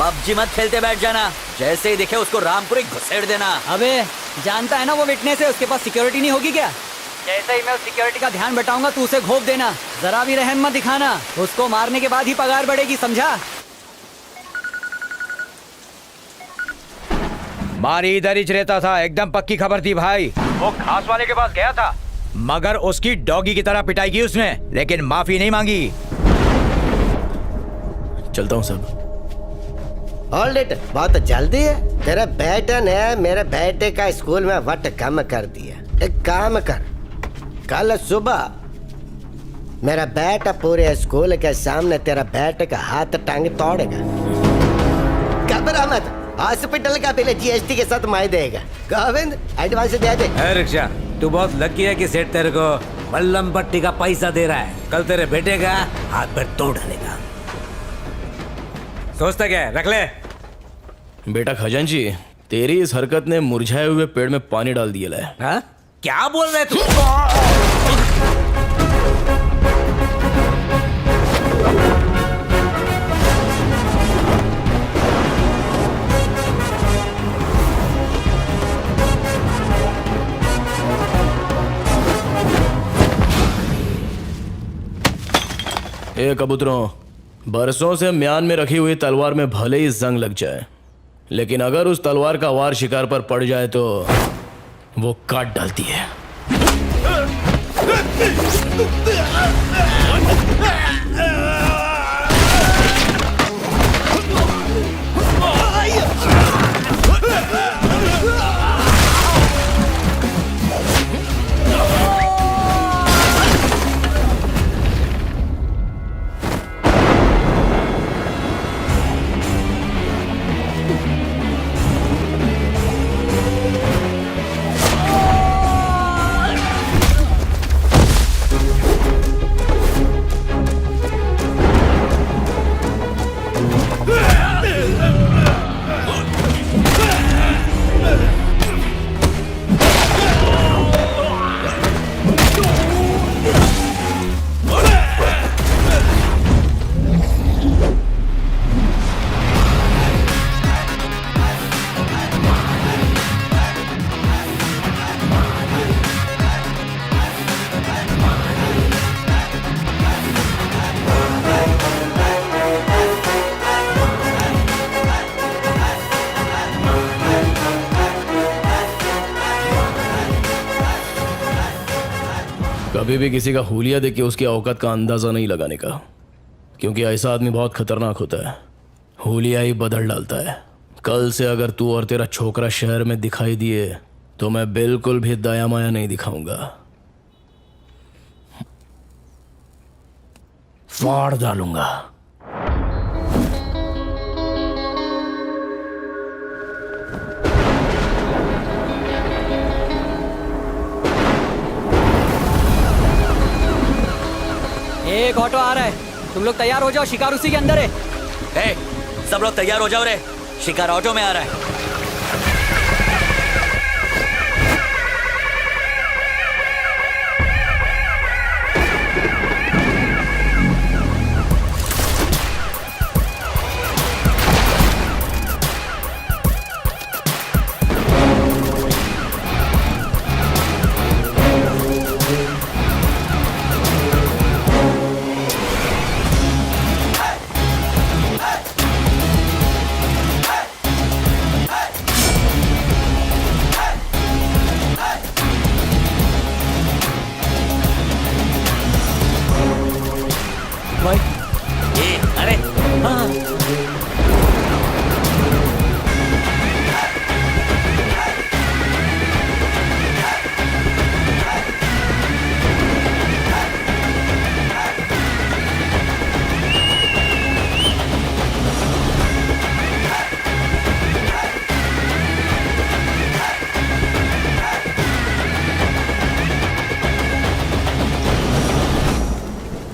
PUBG मत खेलते बैठ जाना, जैसे ही दिखे उसको रामपुरी घुसेड़ देना। अबे जानता है ना वो विटनेस है, उसके पास सिक्योरिटी नहीं होगी क्या? जैसे ही मैं उस सिक्योरिटी का ध्यान बटाऊंगा तू उसे घोप देना, जरा भी रहम मत दिखाना। उसको मारने के बाद ही पगार बढ़ेगी, समझा? मारी इधर ही रहता था, एकदम पक्की खबर थी भाई। वो घास वाले के पास गया था, मगर उसकी डॉगी की तरह पिटाई की उसने, लेकिन माफी नहीं मांगी। चलता हूँ सब। होल्ड इट, बहुत जल्दी है। तेरे बेटे ने मेरे बेटे का स्कूल में वट कम कर दिया। एक काम कर, कल सुबह मेरा बेटा पूरे स्कूल के सामने तेरा बेटे का हाथ टांग तोड़ेगा। घबरा मत, हॉस्पिटल का बिल जीएसटी के साथ मैं देगा। गोविंद एडवांस दे दे। रिक्शा, तू बहुत लकी है कि सेठ तेरे को मल्लम पट्टी का पैसा दे रहा है। कल तेरे बेटे का हाथ पैर तोड़ डालेगा। सोचता क्या है, रख ले। बेटा खजांची, तेरी इस हरकत ने मुरझाए हुए पेड़ में पानी डाल दिया है। हाँ? क्या बोल रहे तू? ए कबूतरों, बरसों से म्यान में रखी हुई तलवार में भले ही जंग लग जाए, लेकिन अगर उस तलवार का वार शिकार पर पड़ जाए तो वो काट डालती है। कभी भी किसी का हुलिया देख के उसकी औकात का अंदाजा नहीं लगाने का, क्योंकि ऐसा आदमी बहुत खतरनाक होता है। हुलिया ही बदल डालता है। कल से अगर तू और तेरा छोकरा शहर में दिखाई दिए तो मैं बिल्कुल भी दया माया नहीं दिखाऊंगा, फाड़ डालूंगा। एक ऑटो आ रहा है, तुम लोग तैयार हो जाओ, शिकार उसी के अंदर है। ए, सब लोग तैयार हो जाओ रे, शिकार ऑटो में आ रहा है। अरे हाँ।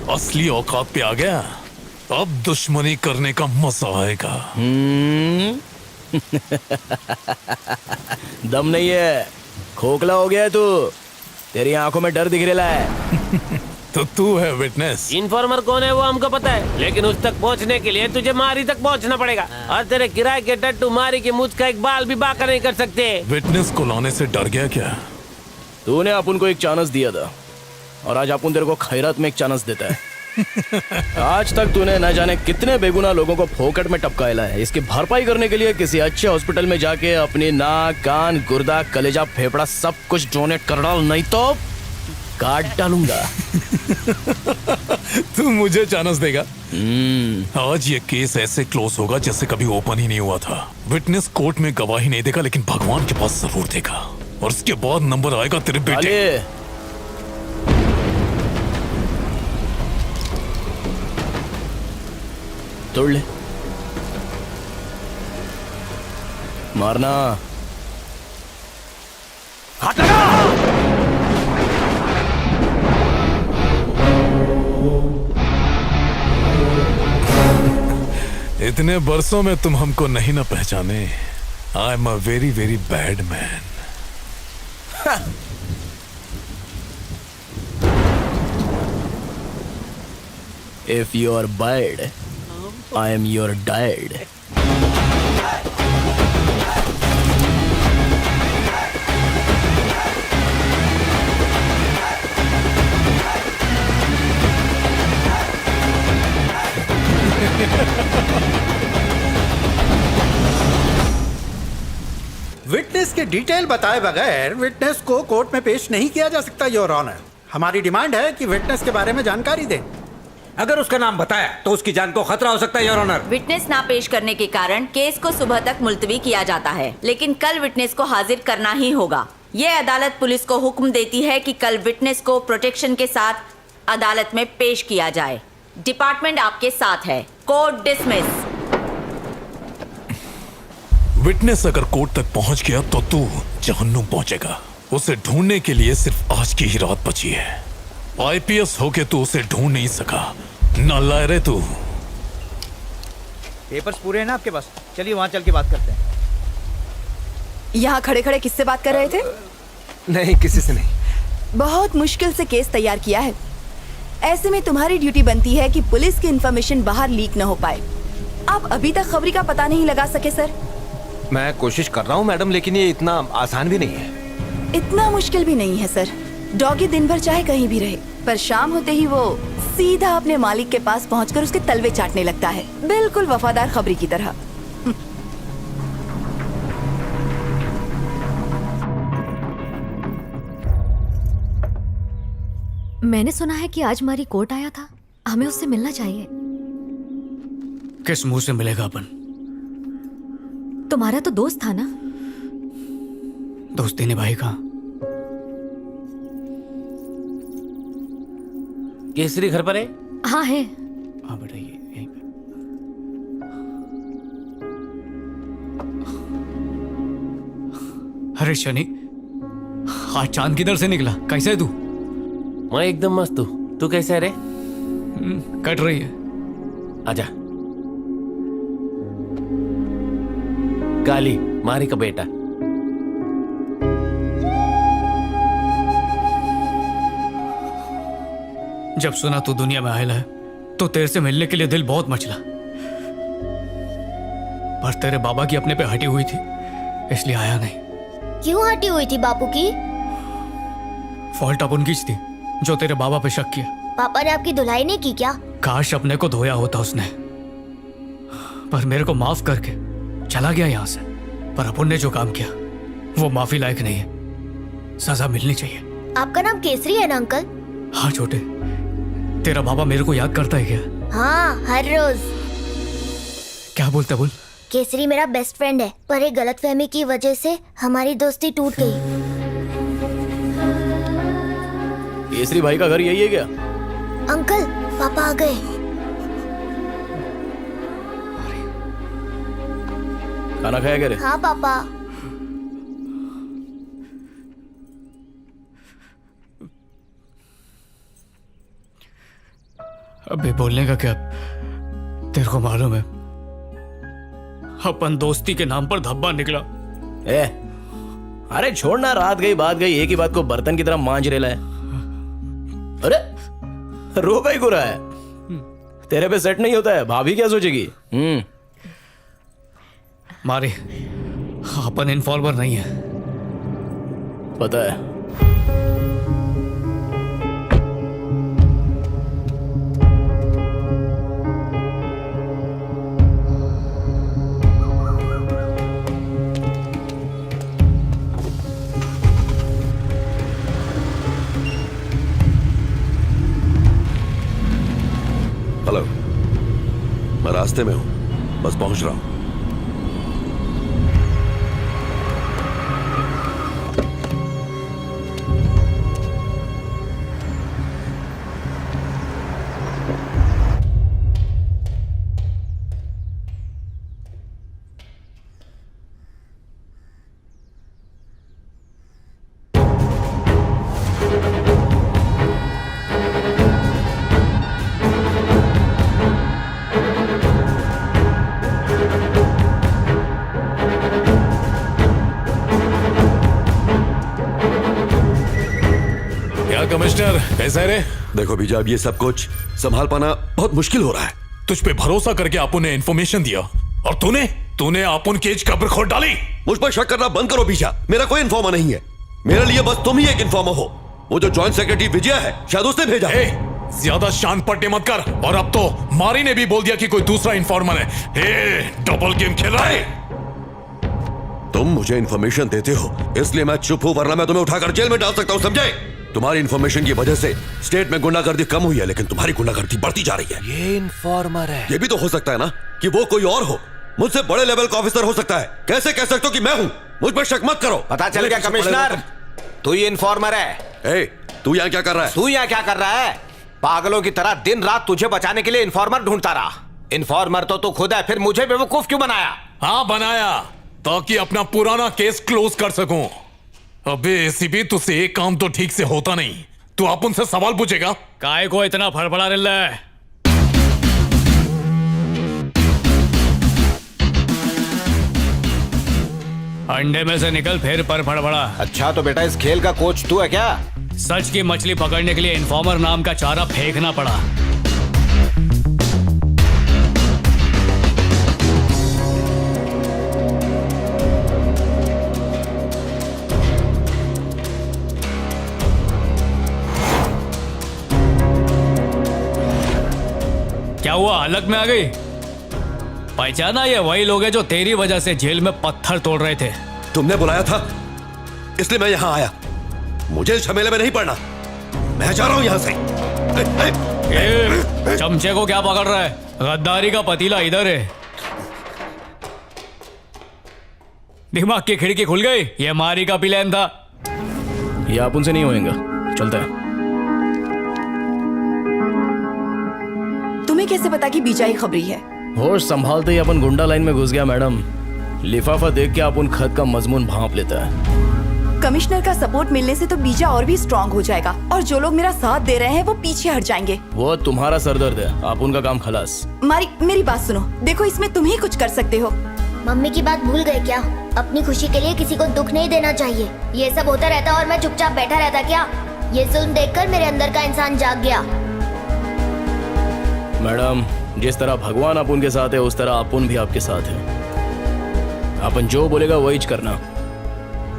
असली औकात पे आ गया, अब दुश्मनी करने का मजा आएगा। दम नहीं है, खोखला हो गया है तू। तेरी आंखों में डर दिख रहा है। तो तू है विटनेस। इन्फॉर्मर कौन है वो हमको पता है, लेकिन उस तक पहुंचने के लिए तुझे मारी तक पहुंचना पड़ेगा। और तेरे किराए के टट्टू मारी की मुझ का एक बाल भी बाका नहीं कर सकते। विटनेस को लाने से डर गया क्या? तूने अपन को एक चांस दिया था और आज अपन तेरे को खैरात में एक चांस देता है। आज तक तूने न जाने कितने बेगुनाह लोगों को फोकट में टपकाया है। इसकी भरपाई करने के लिए किसी अच्छे हॉस्पिटल में जाके अपनी नाक, कान, गुर्दा, कलेजा, फेफड़ा सब कुछ डोनेट कर डाल, नहीं तो काट डालूंगा। तू मुझे चांस देगा? आज ये केस ऐसे क्लोज होगा जैसे कभी ओपन ही नहीं हुआ था। विटनेस कोर्ट में गवाही नहीं देगा, लेकिन भगवान के पास जरूर देगा, और उसके बाद नंबर आएगा तेरे बेटे। तोड़ ले, मारना। हाथ लगा। इतने बरसों में तुम हमको नहीं ना पहचाने। I am a very very bad man. If you are bad, I am your dad. Witness के डिटेल बताए बगैर विटनेस को कोर्ट में पेश नहीं किया जा सकता योर ऑनर। हमारी डिमांड है कि विटनेस के बारे में जानकारी दें। अगर उसका नाम बताया तो उसकी जान को खतरा हो सकता है योर ऑनर। विटनेस ना पेश करने के कारण केस को सुबह तक मुलतवी किया जाता है, लेकिन कल विटनेस को हाजिर करना ही होगा। ये अदालत पुलिस को हुक्म देती है कि कल विटनेस को प्रोटेक्शन के साथ अदालत में पेश किया जाए। डिपार्टमेंट आपके साथ है। Court dismiss. विटनेस अगर कोर्ट तक पहुंच गया तो तू जहन्नुम पहुंचेगा। उसे ढूंढने के लिए सिर्फ आज की ही रात बची है। आईपीएस होके तू उसे ढूंढ नहीं सका, नालायक तू। पेपर्स पूरे हैं ना आपके पास? चलिए वहां चल के बात करते हैं। यहाँ खड़े खड़े किससे बात कर रहे थे? नहीं, किसी से नहीं। बहुत मुश्किल से केस तैयार किया है। ऐसे में तुम्हारी ड्यूटी बनती है कि पुलिस की इंफॉर्मेशन बाहर लीक न हो पाए। आप अभी तक खबरी का पता नहीं लगा सके सर? मैं कोशिश कर रहा हूँ मैडम, लेकिन ये इतना आसान भी नहीं है। इतना मुश्किल भी नहीं है सर। डॉगी दिन भर चाहे कहीं भी रहे, पर शाम होते ही वो सीधा अपने मालिक के पास पहुंचकर उसके तलवे चाटने लगता है, बिल्कुल वफादार खबरी की तरह। मैंने सुना है कि आज हमारी कोर्ट आया था, हमें उससे मिलना चाहिए। किस मुंह से मिलेगा अपन? तुम्हारा तो दोस्त था ना? दोस्ती निभाई कहाँ? केसरी घर पर है? हाँ है। हाँ बेटा, ये यहीं पे। अरे शनि, आज चांद किधर से निकला? कैसे है तू? मैं एकदम मस्त हूँ। तू कैसे है रे? कट रही है। आजा। काली मारी का बेटा। जब सुना तू दुनिया में आयल है तो तेरे से मिलने के लिए दिल बहुत मचला, पर तेरे बाबा की अपने पे हटी हुई थी इसलिए आया नहीं। क्यों हटी हुई थी बापू की? फॉल्ट अपन की थी जो तेरे बाबा पे शक किया। पापा ने आपकी धुलाई नहीं की क्या? काश अपने को धोया होता उसने, पर मेरे को माफ करके चला गया यहाँ से। पर अपन ने जो काम किया वो माफी लायक नहीं है, सजा मिलनी चाहिए। आपका नाम केसरी है ना अंकल? हाँ छोटे, तेरा बाबा मेरे को याद करता है क्या? हाँ, हर रोज। क्या बोलता? बोल। केसरी मेरा बेस्ट फ्रेंड है, पर एक गलतफहमी की वजह से हमारी दोस्ती टूट गई। केसरी भाई का घर यही है क्या? अंकल, पापा आ गए। खाना खाया क्या रे? हाँ पापा। अबे बोलने का क्या? तेरे को मालूम है अपन दोस्ती के नाम पर धब्बा निकला। अरे छोड़ना, रात गई बात गई, एक ही बात को बर्तन की तरह मांज रेला है। अरे रो का ही गुरा है, तेरे पे सेट नहीं होता है, भाभी क्या सोचेगी? मारी, अपन इन्फॉर्मर नहीं है। पता है। हेलो, मैं रास्ते में हूं, बस पहुंच रहा हूं। कमिश्नर कैसा है रे? देखो बीजा, अब ये सब कुछ संभाल पाना बहुत मुश्किल हो रहा है। तुझ पे भरोसा करके आपू ने इन्फॉर्मेशन दिया और तूने आपुन केज कब्र खोद डाली। मुझ पर शक करना बंद करो बीजा, मेरा कोई इन्फॉर्मर नहीं है। मेरे लिए बस तुम ही एक इन्फॉर्मर हो। वो जो जॉइंट सेक्रेटरी विजय है, शायद उसने भेजा। ज्यादा शान पट्टे मत कर। और अब तो मारी ने भी बोल दिया कि कोई दूसरा इन्फॉर्मर है। डबल गेम खेल रहा है। तुम मुझे इन्फॉर्मेशन देते हो इसलिए मैं चुप हूं, वरना मैं तुम्हें उठाकर जेल में डाल सकता हूं, समझे? तुम्हारी इन्फॉर्मेशन की वजह से स्टेट में गुंडागर्दी कम हुई है, लेकिन तुम्हारी गुंडागर्दी बढ़ती जा रही है। ये इन्फॉर्मर है। ये भी तो हो सकता है ना कि वो कोई और हो, मुझसे बड़े लेवल का ऑफिसर हो सकता है। कैसे कह सकते हो कि मैं हूं? मुझ पर शक मत करो। पता चल गया कमिश्नर, तू ही इन्फॉर्मर है। तू यहाँ क्या कर रहा है? तू यहाँ क्या कर रहा है? पागलों की तरह दिन रात तुझे बचाने के लिए इन्फॉर्मर ढूंढता रहा। इन्फॉर्मर तो तू खुद है, फिर मुझे बेवकूफ क्यों बनाया? हाँ बनाया, ताकि अपना पुराना केस क्लोज कर सकूं। अबे एसीपी, तुझसे एक काम तो ठीक से होता नहीं। तू आप उनसे सवाल पूछेगा। काय को इतना फड़फड़ा रहा है? अंडे में से निकल फिर पर फड़फड़ा। अच्छा तो बेटा इस खेल का कोच तू है क्या? सच की मछली पकड़ने के लिए इन्फॉर्मर नाम का चारा फेंकना पड़ा। क्या हुआ, हलक में आ गई? पहचाना? ये वही लोग हैं जो तेरी वजह से जेल में पत्थर तोड़ रहे थे। तुमने बुलाया था इसलिए मैं यहाँ आया। मुझे इस झमेले में नहीं पड़ना, मैं जा रहा हूँ यहाँ से। चमचे को क्या पकड़ रहा है? गद्दारी का पतीला इधर है। दिमाग की खिड़की खुल गई। ये मारी का प्लान था। ये आप उनसे नहीं होएगा, चलता है। तुम्हें कैसे पता कि बीजा ही खबरी है? होश संभालते ही अपन गुंडा लाइन में घुस गया मैडम। लिफाफा देख के अपन खत का मजमून भांप लेता है। कमिश्नर का सपोर्ट मिलने से तो बीजा और भी स्ट्रांग हो जाएगा और जो लोग मेरा साथ दे रहे हैं वो पीछे हट जाएंगे। वो तुम्हारा सरदर्द है, आप उनका काम खलास। मारी, मेरी बात सुनो। देखो, इसमें तुम ही कुछ कर सकते हो। मम्मी की बात भूल गए क्या? अपनी खुशी के लिए किसी को दुख नहीं देना चाहिए। ये सब होता रहता और मैं चुपचाप बैठा रहता क्या? ये जुल्म देखकर मेरे अंदर का इंसान जाग गया। मैडम, जिस तरह भगवान अपन के साथ है उस तरह अपन भी आपके साथ है। अपन जो बोलेगा वही करना।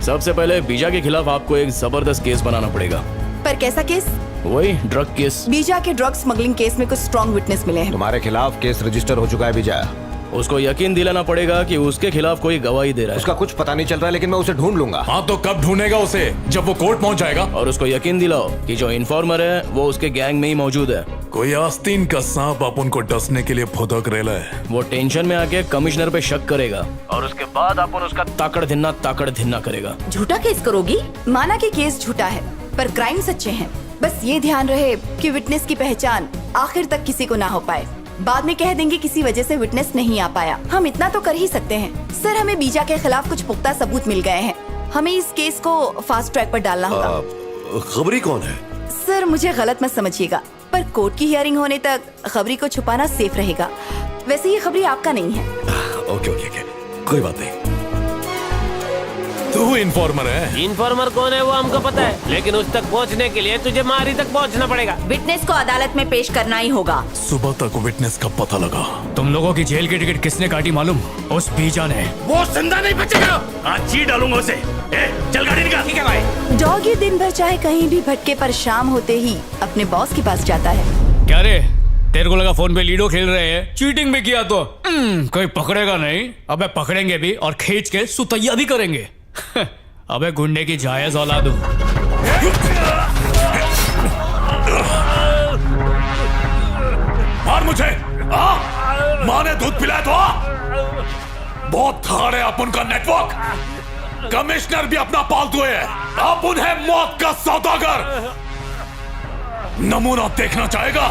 सबसे पहले बीजा के खिलाफ आपको एक जबरदस्त केस बनाना पड़ेगा। पर कैसा केस? वही ड्रग केस। बीजा के ड्रग स्मगलिंग केस में कुछ स्ट्रॉन्ग विटनेस मिले हैं। तुम्हारे खिलाफ केस रजिस्टर हो चुका है बीजा। उसको यकीन दिलाना पड़ेगा कि उसके खिलाफ कोई गवाही दे रहा है। उसका कुछ पता नहीं चल रहा है, लेकिन मैं उसे ढूंढ लूंगा। हाँ तो कब ढूंढेगा उसे? जब वो कोर्ट पहुंच जाएगा। और उसको यकीन दिलाओ कि जो इन्फॉर्मर है वो उसके गैंग में ही मौजूद है। कोई आस्तीन का सांप अपन को डसने के लिए फुदक रेला है। वो टेंशन में आके कमिश्नर पे शक करेगा और उसके बाद अपन उसका ताकड़ धिन्ना करेगा। झूठा केस करोगी? माना कि केस झूठा है पर क्राइम सच्चे हैं। बस ये ध्यान रहे कि विटनेस की पहचान आखिर तक किसी को ना हो पाए। बाद में कह देंगे किसी वजह से विटनेस नहीं आ पाया। हम इतना तो कर ही सकते हैं। सर, हमें बीजा के खिलाफ कुछ पुख्ता सबूत मिल गए हैं। हमें इस केस को फास्ट ट्रैक पर डालना होगा। खबरी कौन है? सर, मुझे गलत मत समझिएगा, पर कोर्ट की हियरिंग होने तक खबरी को छुपाना सेफ रहेगा। वैसे ये खबरी आपका नहीं है। ओके, कोई बात नहीं। तू इन्फॉर्मर है? इन्फॉर्मर कौन है वो हमको पता है, लेकिन उस तक पहुंचने के लिए तुझे मारी तक पहुंचना पड़ेगा। विटनेस को अदालत में पेश करना ही होगा। सुबह तक विटनेस का पता लगा। तुम लोगों की जेल की टिकट किसने काटी मालूम? उस बीजा ने। वो जिंदा नहीं बचेगा, आज जी डालूंगा उसे। चल गाड़ी निकाल। ठीक है भाई। डॉगी दिन भर चाहे कहीं भी भटके पर शाम होते ही अपने बॉस के पास जाता है। क्या रे, तेरे को लगा फोन पे लीडो खेल रहे हैं? चीटिंग भी किया तो कोई पकड़ेगा नहीं। अबे पकड़ेंगे भी और खींच के सुतैया भी करेंगे। अबे गुंडे की जायज औलाद हूं। मार मुझे। माँ ने दूध पिलाया तो बहुत थाड़ है अपन का नेटवर्क। कमिश्नर भी अपना पालतू है, अपन है मौत का सौदागर। नमूना देखना चाहेगा?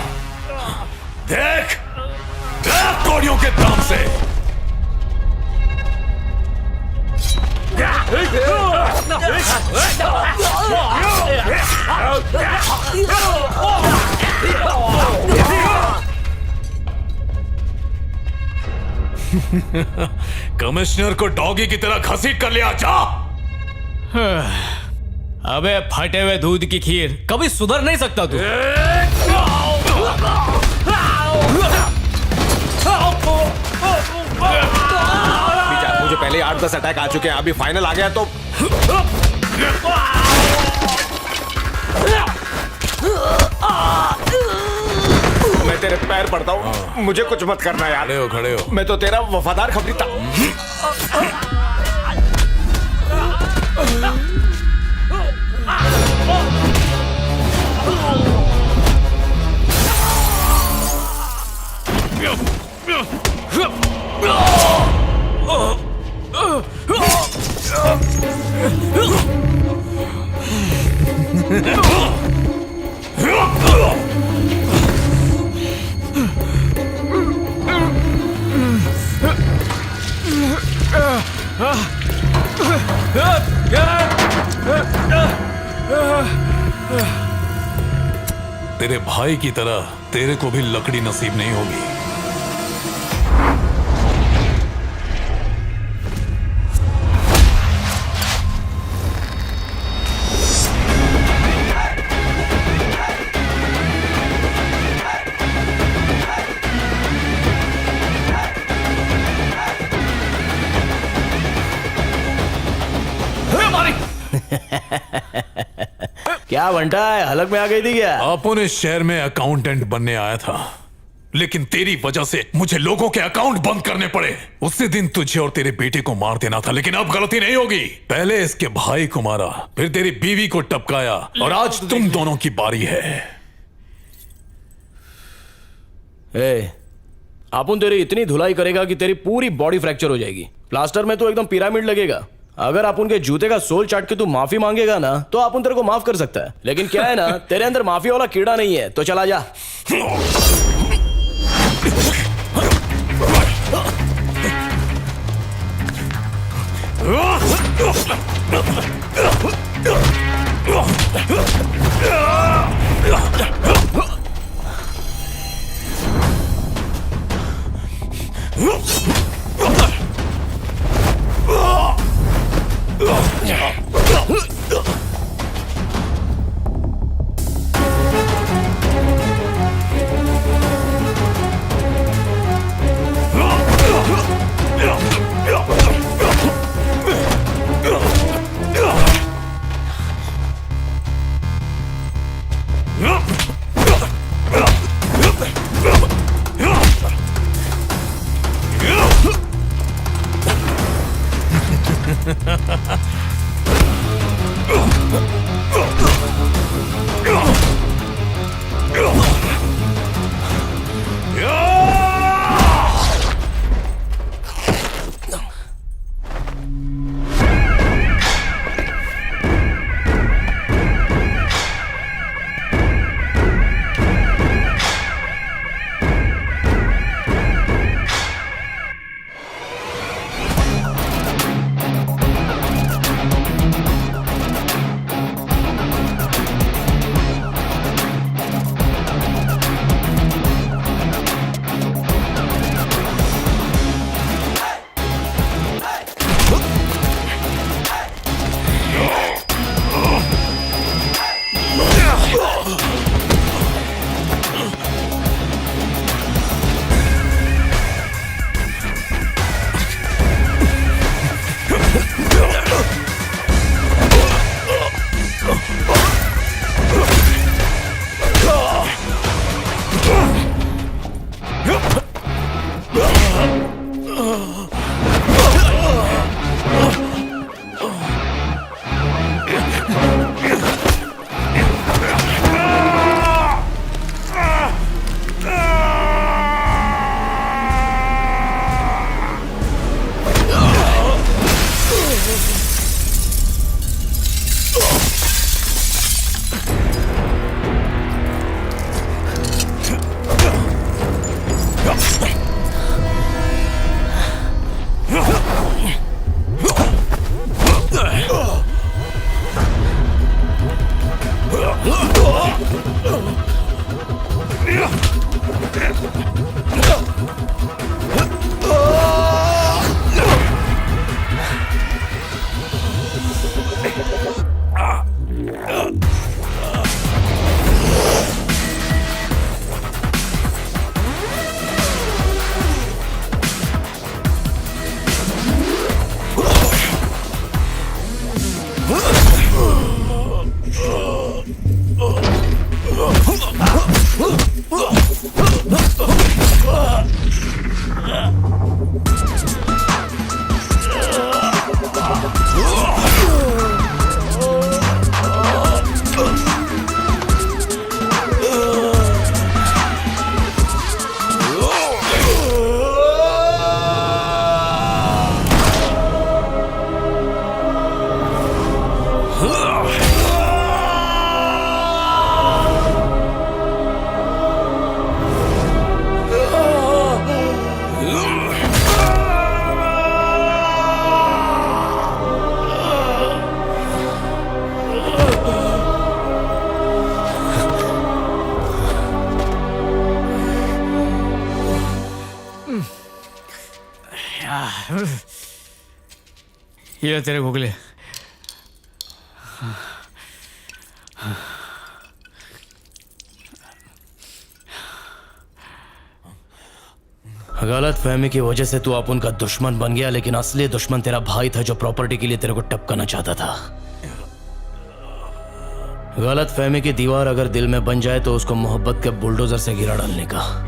देख कोड़ियों के दाम से। कमिश्नर को डॉगी की तरह घसीट कर लिया। जा। अबे फटे हुए दूध की खीर, कभी सुधर नहीं सकता तू। मुझे पहले 8-10 अटैक आ चुके हैं, अभी फाइनल आ गया तो मैं तेरे पैर पड़ता हूँ। मुझे कुछ मत करना यार। खड़े हो, खड़े हो। मैं तो तेरा वफादार खबरी था। तेरे भाई की तरह तेरे को भी लकड़ी नसीब नहीं होगी। क्या बंटा है, हलक में आ गई थी क्या? अपन इस शहर में अकाउंटेंट बनने आया था, लेकिन तेरी वजह से मुझे लोगों के अकाउंट बंद करने पड़े। उसी दिन तुझे और तेरे बेटे को मार देना था, लेकिन अब गलती नहीं होगी। पहले इसके भाई को मारा, फिर तेरी बीवी को टपकाया, और आज तुम दोनों की बारी है। अपन तेरी इतनी धुलाई करेगा कि तेरी पूरी बॉडी फ्रैक्चर हो जाएगी। प्लास्टर में तो एकदम पिरामिड लगेगा। अगर अपन के जूते का सोल चाट के तू माफी मांगेगा ना, तो अपन तेरे को माफ कर सकता है। लेकिन क्या है ना, तेरे अंदर माफी वाला कीड़ा नहीं है, तो चला जा। ये तेरे गुगले। गलत फहमी की वजह से तू अपन का दुश्मन बन गया, लेकिन असली दुश्मन तेरा भाई था जो प्रॉपर्टी के लिए तेरे को टपकाना चाहता था। गलत फहमी की दीवार अगर दिल में बन जाए तो उसको मोहब्बत के बुलडोजर से गिरा डालने का।